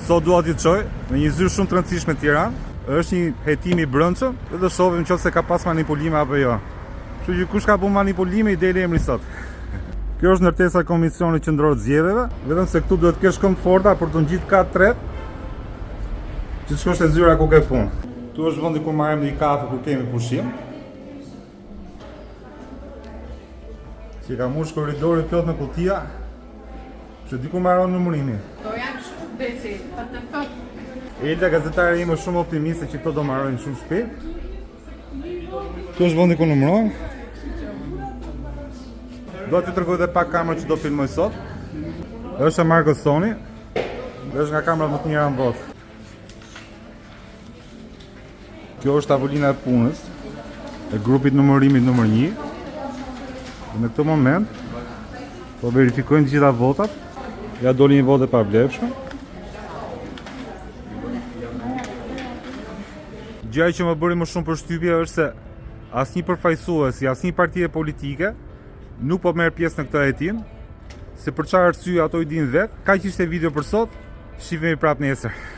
Sot dua t'ju çoj në një zyrë shumë të rëndësishme në Tiranë. Është një hetim i brendshëm dhe do shohim nëse ka pas manipulime apo jo. Kështu që kush ka bën manipulime i deli emri sot. Kjo është ndërtesa e Komisionit Qendror të Zgjedhjeve, vetëm se këtu duhet të kesh këmbë të forta për të ngjit kat tret. Që të shkosh te zyra ku ke punë. Këtu është vendi ku marrim një kafe kur kemi pushim. Që ka mush korridori plot me kutia. Që diku marron numërimin. Do jam shumë besi, të Elda gazetare ime shumë optimiste që këto do marrojnë shumë shpejt. Kjo është vendi ku numërohen. Do t'ju tregoj edhe pak kamera që do filmoj sot. Është e markës Sony. Është nga kamerat më të mira në botë. Kjo është tavolina e punës e grupit numërimit numër 1. Dhe në këtë moment po verifikojnë të gjitha votat. Ja doli një votë e pavlefshme. Gjëja që më bëri më shumë përshtypje është se asnjë përfaqësues i asnjë partie politike nuk po merr pjesë në këtë hetim. Se për çfarë arsye ato i dinë vet. Kaq ishte video për sot. Shihemi prapë nesër.